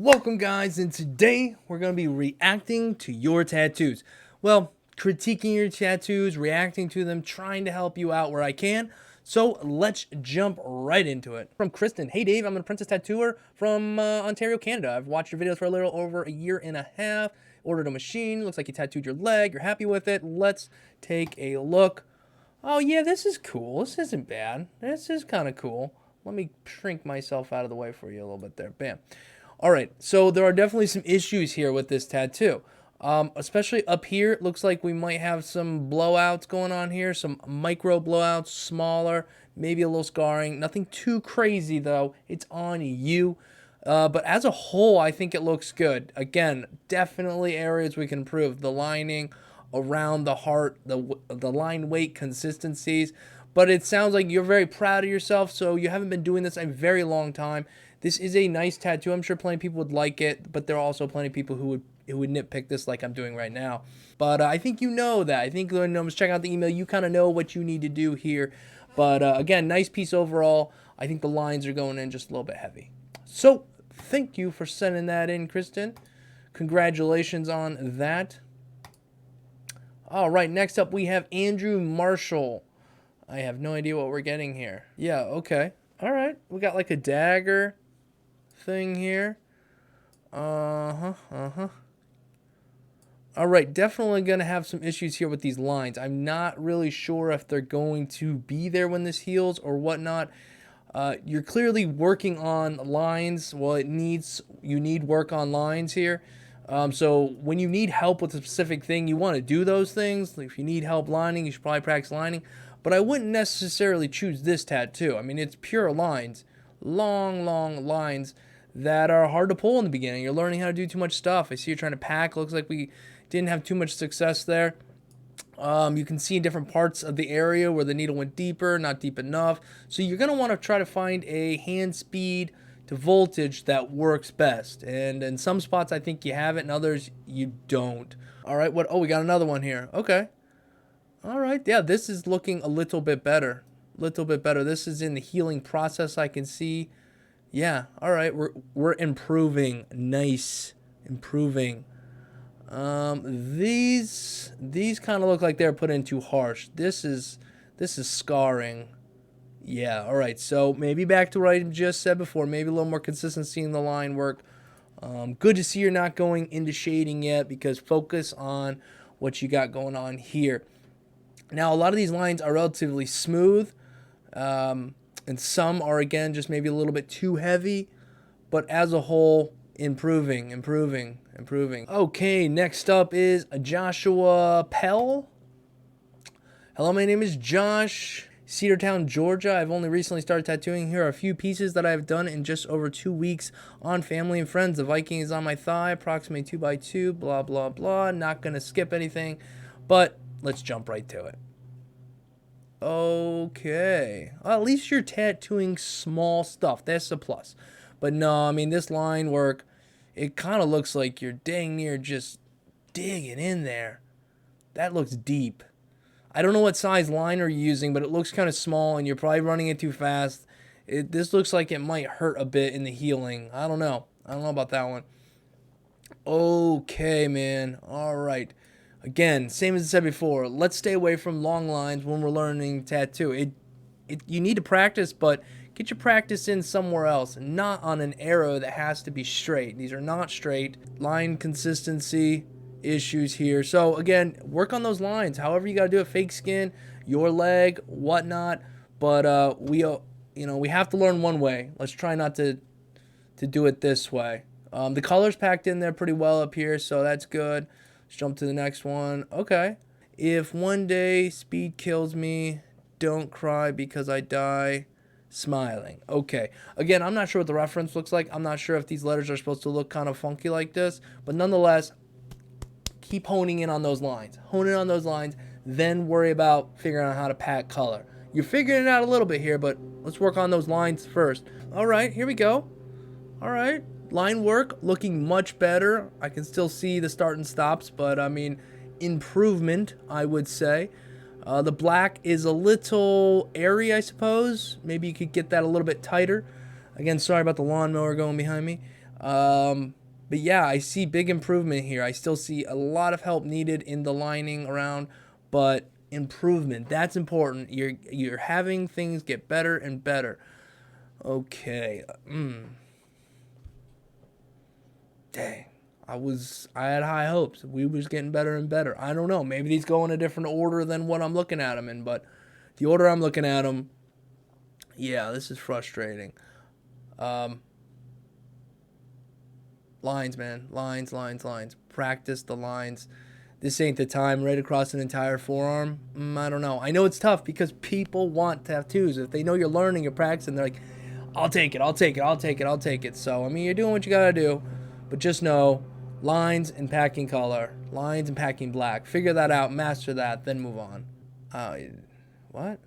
Welcome guys, and today we're going to be reacting to your tattoos. Well, critiquing your tattoos, reacting to them, trying to help you out where I can. So let's jump right into it. From Kristin, hey Dave, I'm an apprentice tattooer from Ontario, Canada. I've watched your videos for a little over a year and a half. Ordered a machine, looks like you tattooed your leg, you're happy with it. Let's take a look. Oh yeah, this is cool. This isn't bad. This is kind of cool. Let me shrink myself out of the way for you a little bit there. Bam. All right, so there are definitely some issues here with this tattoo. Especially up here, it looks like we might have some blowouts going on here, some micro blowouts, smaller, maybe a little scarring. Nothing too crazy, though. It's on you. But as a whole, I think it looks good. Again, definitely areas we can improve. The lining around the heart, the line weight consistencies. But it sounds like you're very proud of yourself, so you haven't been doing this a very long time. This is a nice tattoo. I'm sure plenty of people would like it, but there are also plenty of people who would nitpick this like I'm doing right now. But I think you know that. I think when I was checking out the email, you kind of know what you need to do here. But again, nice piece overall. I think the lines are going in just a little bit heavy. So thank you for sending that in, Kristin. Congratulations on that. All right, next up we have Andrew Marshall. I have no idea what we're getting here. Yeah, okay. All right, we got like a dagger thing here. All right, definitely going to have some issues here with these lines. I'm not really sure if they're going to be there when this heals or whatnot. You're clearly working on lines. Well, you need work on lines here. So when you need help with a specific thing, you want to do those things. If you need help lining, you should probably practice lining. But I wouldn't necessarily choose this tattoo. I mean, it's pure lines, long lines that are hard to pull in the beginning. You're learning how to do too much stuff. I see you're trying to pack. Looks like we didn't have too much success there. You can see in different parts of the area where the needle went deeper, not deep enough. So you're going to want to try to find a hand speed to voltage that works best. And in some spots, I think you have it. In others, you don't. All right. Oh, we got another one here. Okay. All right. Yeah, this is looking a little bit better. This is in the healing process, I can see. Yeah. All right. We're improving. Nice. Improving. These kind of look like they're put in too harsh. This is scarring. Yeah. All right. So maybe back to what I just said before. Maybe a little more consistency in the line work. Good to see you're not going into shading yet, because focus on what you got going on here. Now, a lot of these lines are relatively smooth, and some are, again, just maybe a little bit too heavy, but as a whole, improving. Okay, next up is Joshua Pell. Hello, my name is Josh, Cedartown, Georgia. I've only recently started tattooing. Here are a few pieces that I've done in just over 2 weeks on family and friends. The Viking is on my thigh, approximately 2x2, blah, blah, blah. Not going to skip anything, but let's jump right to it. Okay. Well, at least you're tattooing small stuff. That's a plus. But no, I mean, this line work, it kind of looks like you're dang near just digging in there. That looks deep. I don't know what size liner you're using, but it looks kind of small, and you're probably running it too fast. This looks like it might hurt a bit in the healing. I don't know about that one. Okay, man. All right. Again, same as I said before, let's stay away from long lines when we're learning tattoo. You need to practice, but get your practice in somewhere else, not on an arrow that has to be straight. These are not straight. Line consistency issues here. So again, work on those lines. However you got to do it, fake skin, your leg, whatnot. But we have to learn one way. Let's try not to do it this way. The color's packed in there pretty well up here, so that's good. Let's jump to the next one. Okay. If one day speed kills me, don't cry because I die smiling. Okay. Again, I'm not sure what the reference looks like. I'm not sure if these letters are supposed to look kind of funky like this. But nonetheless, keep honing in on those lines. Hone in on those lines. Then worry about figuring out how to pack color. You're figuring it out a little bit here, but let's work on those lines first. All right. Here we go. All right. Line work looking much better. I can still see the start and stops, but I mean, improvement, I would say. The black is a little airy, I suppose. Maybe you could get that a little bit tighter. Again, sorry about the lawnmower going behind me. But yeah, I see big improvement here. I still see a lot of help needed in the lining around, but improvement, that's important. You're having things get better and better. Okay. Dang. I had high hopes. We was getting better and better. I don't know. Maybe these go in a different order than what I'm looking at them in, but the order I'm looking at them, yeah, this is frustrating. Um, Lines, man. Lines. Practice the lines. This ain't the time. Right across an entire forearm. I don't know. I know it's tough because people want tattoos. If they know you're learning, you're practicing, they're like, I'll take it. So, I mean, you're doing what you gotta do. But just know, lines and packing color. Lines and packing black. Figure that out. Master that. Then move on. What?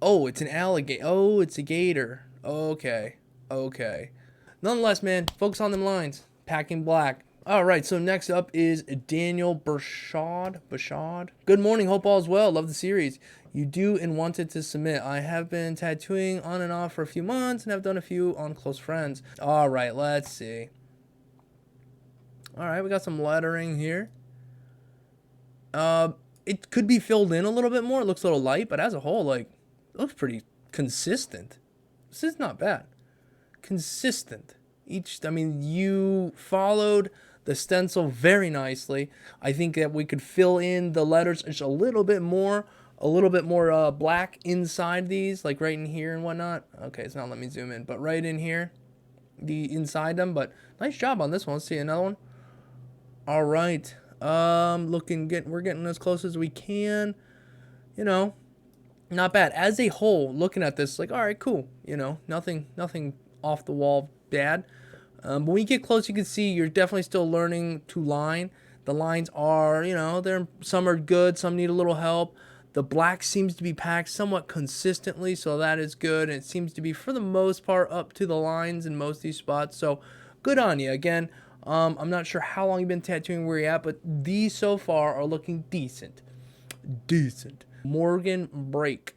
Oh, it's an alligator. Oh, it's a gator. Okay. Nonetheless, man, focus on them lines. Packing black. All right, so next up is Daniel Bershad. Good morning, hope all is well. Love the series. You do and wanted to submit. I have been tattooing on and off for a few months and have done a few on close friends. All right, let's see. All right, we got some lettering here. It could be filled in a little bit more. It looks a little light, but as a whole, like, it looks pretty consistent. This is not bad. Consistent. I mean, you followed the stencil very nicely. I think that we could fill in the letters just a little bit more black inside these, like right in here and whatnot. Okay, it's not letting me zoom in, but right in here, inside them. But nice job on this one. Let's see another one. All right. We're getting as close as we can. You know, not bad. As a whole, looking at this, like, all right, cool. You know, nothing off the wall bad. When we get close, you can see you're definitely still learning to line. The lines are, some are good, some need a little help. The black seems to be packed somewhat consistently, so that is good. And it seems to be, for the most part, up to the lines in most of these spots. So good on you. Again, I'm not sure how long you've been tattooing where you're at, but these so far are looking decent. Morgan Break.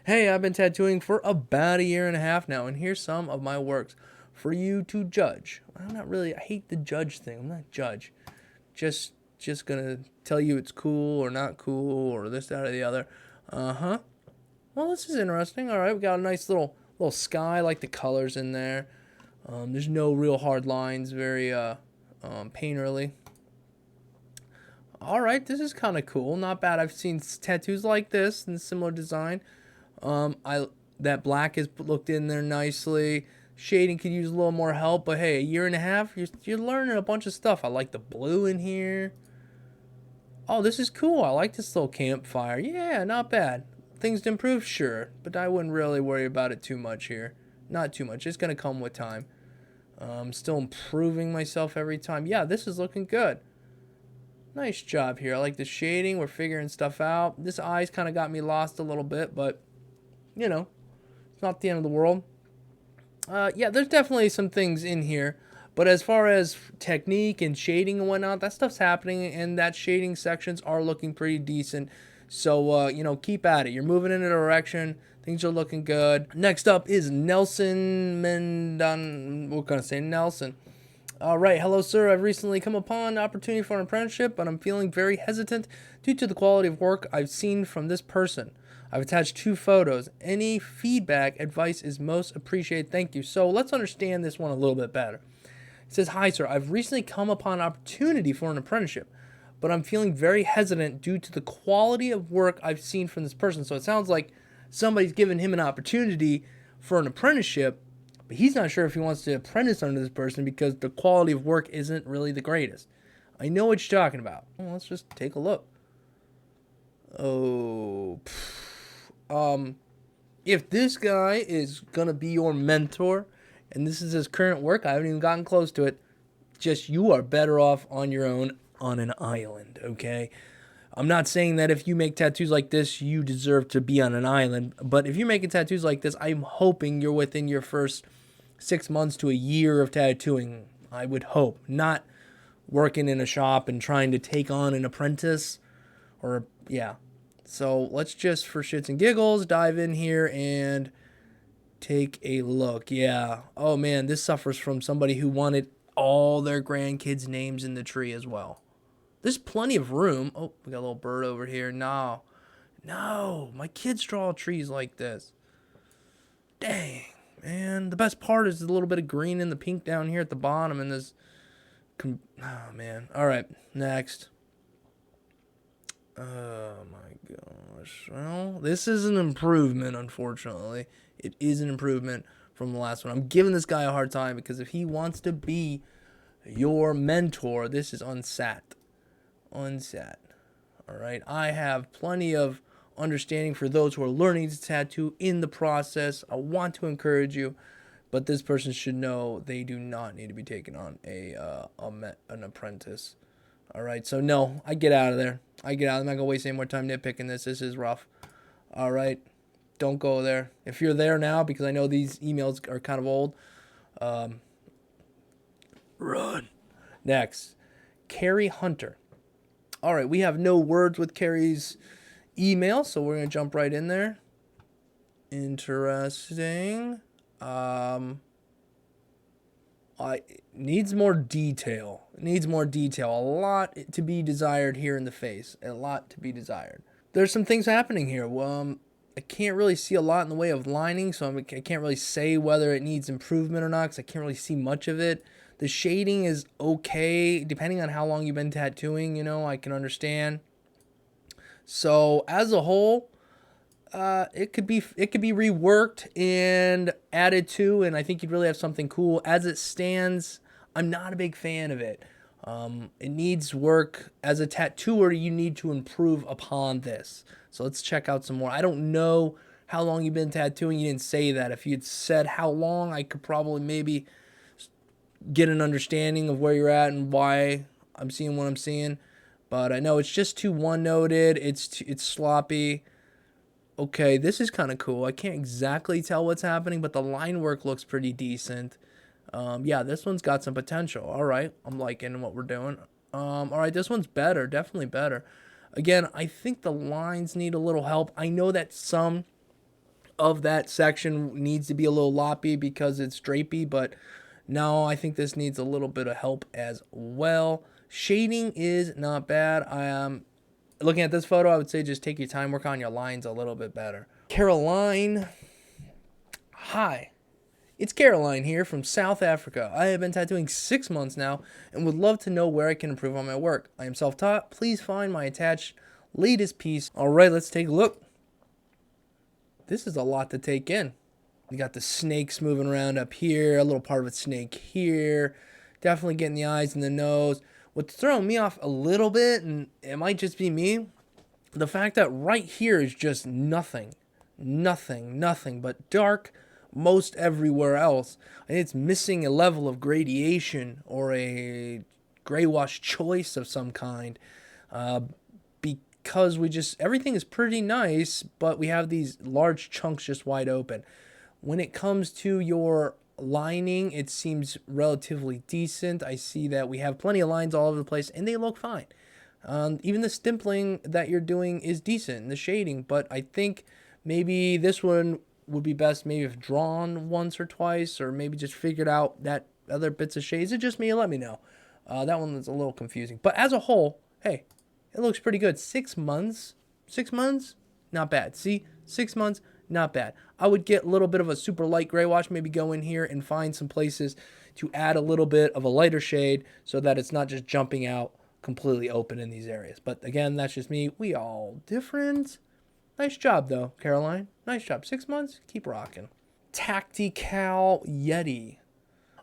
Hey, I've been tattooing for about a year and a half now, and here's some of my works for you to judge. I hate the judge thing. I'm not judge. Just gonna tell you it's cool or not cool or this, that, or the other. Well, this is interesting. All right, we got a nice little sky. I like the colors in there. There's no real hard lines. Very painterly. All right, this is kind of cool. Not bad. I've seen tattoos like this in similar design. That black is looked in there nicely. Shading could use a little more help, but hey, a year and a half, you're learning a bunch of stuff. I like the blue in here. Oh, this is cool. I like this little campfire. Yeah, not bad. Things to improve, sure, but I wouldn't really worry about it too much here. Not too much. It's gonna come with time. Still improving myself every time. Yeah, this is looking good. Nice job here. I like the shading. We're figuring stuff out. This eye's kind of got me lost a little bit, but it's not the end of the world. Yeah, there's definitely some things in here, but as far as technique and shading and whatnot, that stuff's happening, and that shading sections are looking pretty decent. So, keep at it. You're moving in a direction. Things are looking good. Next up is Nelson Mendonca. We're going to say Nelson. All right. Hello, sir. I've recently come upon an opportunity for an apprenticeship, but I'm feeling very hesitant due to the quality of work I've seen from this person. I've attached 2 photos. Any feedback, advice is most appreciated. Thank you. So let's understand this one a little bit better. It says, hi, sir. I've recently come upon an opportunity for an apprenticeship, but I'm feeling very hesitant due to the quality of work I've seen from this person. So it sounds like somebody's given him an opportunity for an apprenticeship, but he's not sure if he wants to apprentice under this person because the quality of work isn't really the greatest. I know what you're talking about. Well, let's just take a look. If this guy is gonna be your mentor and this is his current work, I haven't even gotten close to it, just you are better off on your own on an island, okay? I'm not saying that if you make tattoos like this, you deserve to be on an island, but if you're making tattoos like this, I'm hoping you're within your first 6 months to a year of tattooing. I would hope. Not working in a shop and trying to take on an apprentice So let's just, for shits and giggles, dive in here and take a look. Yeah. Oh, man, this suffers from somebody who wanted all their grandkids' names in the tree as well. There's plenty of room. Oh, we got a little bird over here. No. No, my kids draw trees like this. Dang, man. The best part is the little bit of green and the pink down here at the bottom and this. Oh, man. All right, next. Oh, my gosh. Well, this is an improvement, unfortunately. It is an improvement from the last one. I'm giving this guy a hard time because if he wants to be your mentor, this is unsat. Unsat. All right. I have plenty of understanding for those who are learning to tattoo in the process. I want to encourage you, but this person should know they do not need to be taken on an apprentice. All right, so no, I get out of there. I'm not gonna waste any more time nitpicking this. This is rough. All right, don't go there. If you're there now, because I know these emails are kind of old, run. Next, Carrie Hunter. All right, we have no words with Carrie's email, so we're gonna jump right in there. Interesting. Needs more detail. A lot to be desired here in the face. A lot to be desired. There's some things happening here. Well, I can't really see a lot in the way of lining, so I can't really say whether it needs improvement or not because I can't really see much of it. The shading is okay, depending on how long you've been tattooing, I can understand. So as a whole, it could be reworked and added to, and I think you'd really have something cool. As it stands, I'm not a big fan of it. It needs work. As a tattooer, you need to improve upon this. So let's check out some more. I don't know how long you've been tattooing. You didn't say that. If you'd said how long, I could probably maybe get an understanding of where you're at and why I'm seeing what I'm seeing. But I know it's just too one-noted. It's sloppy. Okay, this is kind of cool. I can't exactly tell what's happening, but the line work looks pretty decent. Yeah, this one's got some potential. All right, I'm liking what we're doing. All right, this one's better, definitely better. Again, I think the lines need a little help. I know that some of that section needs to be a little loppy because it's drapey, but no, I think this needs a little bit of help as well. Shading is not bad. Looking at this photo, I would say just take your time, work on your lines a little bit better. Caroline. Hi. It's Caroline here from South Africa. I have been tattooing 6 months now and would love to know where I can improve on my work. I am self-taught. Please find my attached latest piece. All right, let's take a look. This is a lot to take in. You got the snakes moving around up here, a little part of a snake here. Definitely getting the eyes and the nose. What's throwing me off a little bit, and it might just be me, the fact that right here is just nothing but dark most everywhere else. And it's missing a level of gradation or a gray wash choice of some kind because everything is pretty nice, but we have these large chunks just wide open. When it comes to your lining, it seems relatively decent. I see that we have plenty of lines all over the place and they look fine. Even the stimpling that you're doing is decent, the shading, but I think maybe this one would be best maybe if drawn once or twice, or maybe just figured out that other bits of shades. It's just me, let me know. That one is a little confusing, but as a whole, hey, it looks pretty good. 6 months, not bad. See, 6 months, not bad. I would get a little bit of a super light gray wash, maybe go in here and find some places to add a little bit of a lighter shade so that it's not just jumping out completely open in these areas. But again, that's just me. We all different. Nice job though, Caroline. Nice job. 6 months, keep rocking. Tactical Yeti.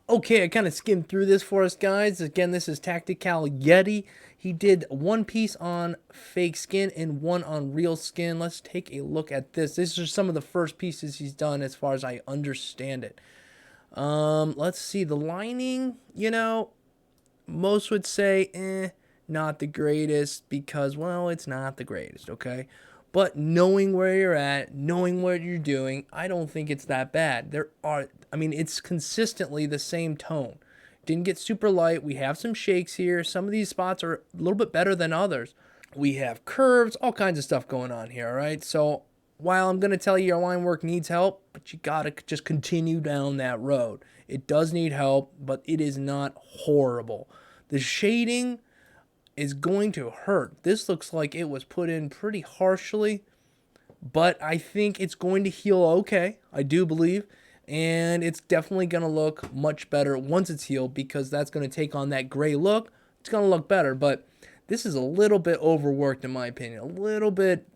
Okay, I kind of skimmed through this for us, guys. Again, this is Tactical Yeti. He did one piece on fake skin and one on real skin. Let's take a look at this. These are some of the first pieces he's done as far as I understand it. Let's see. The lining, most would say, not the greatest because, well, it's not the greatest, okay? But knowing where you're at, knowing what you're doing, I don't think it's that bad. It's consistently the same tone. Didn't get super light. We have some shakes here. Some of these spots are a little bit better than others. We have curves, all kinds of stuff going on here, all right? So while I'm going to tell you your line work needs help, but you got to just continue down that road. It does need help, but it is not horrible. The shading is going to hurt. This looks like it was put in pretty harshly, but I think it's going to heal okay. I do believe. And it's definitely going to look much better once it's healed, because that's going to take on that gray look. It's going to look better, but this is a little bit overworked in my opinion. A little bit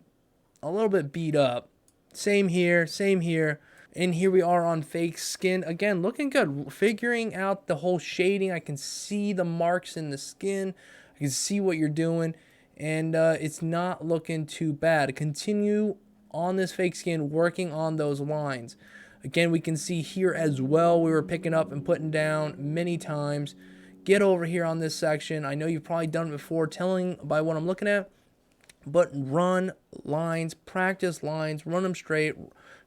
beat up. Same here, same here. And here we are on fake skin. Again, looking good. Figuring out the whole shading. I can see the marks in the skin. I can see what you're doing. And it's not looking too bad. Continue on this fake skin, working on those lines. Again, we can see here as well, we were picking up and putting down many times. Get over here on this section. I know you've probably done it before, telling by what I'm looking at. But run lines, practice lines, run them straight.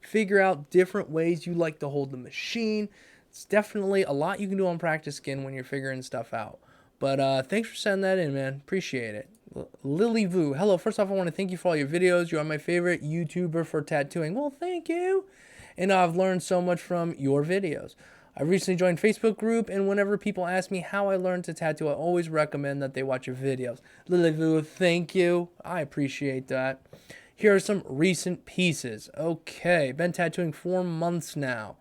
Figure out different ways you like to hold the machine. It's definitely a lot you can do on practice skin when you're figuring stuff out. But thanks for sending that in, man. Appreciate it. Lily Vu. Hello. First off, I want to thank you for all your videos. You are my favorite YouTuber for tattooing. Well, thank you. And I've learned so much from your videos. I recently joined Facebook group, and whenever people ask me how I learned to tattoo, I always recommend that they watch your videos. Lily Vu, thank you. I appreciate that. Here are some recent pieces. Okay, been tattooing 4 months now.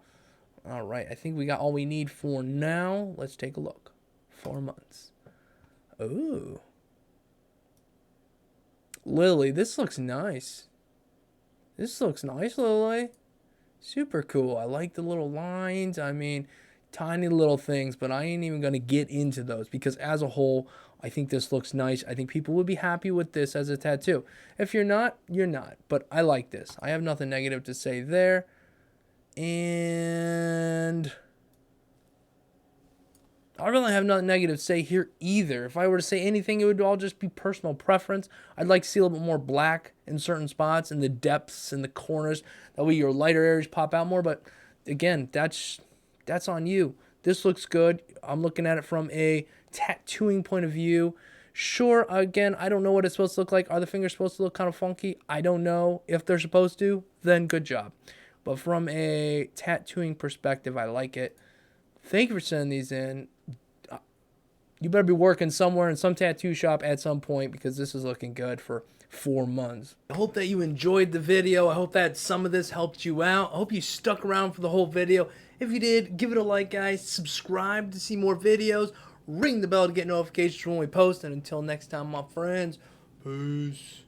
All right, I think we got all we need for now. Let's take a look. 4 months. Ooh. Lily, this looks nice. This looks nice, Lily. Super cool. I like the little lines. I mean, tiny little things, but I ain't even going to get into those because as a whole, I think this looks nice. I think people would be happy with this as a tattoo. If you're not, you're not. But I like this. I have nothing negative to say there. And I really have nothing negative to say here either. If I were to say anything, it would all just be personal preference. I'd like to see a little bit more black in certain spots, in the depths, in the corners. That way your lighter areas pop out more. But again, that's on you. This looks good. I'm looking at it from a tattooing point of view. Sure, again, I don't know what it's supposed to look like. Are the fingers supposed to look kind of funky? I don't know. If they're supposed to, then good job. But from a tattooing perspective, I like it. Thank you for sending these in. You better be working somewhere in some tattoo shop at some point because this is looking good for 4 months. I hope that you enjoyed the video. I hope that some of this helped you out. I hope you stuck around for the whole video. If you did, give it a like, guys. Subscribe to see more videos. Ring the bell to get notifications when we post. And until next time, my friends, peace.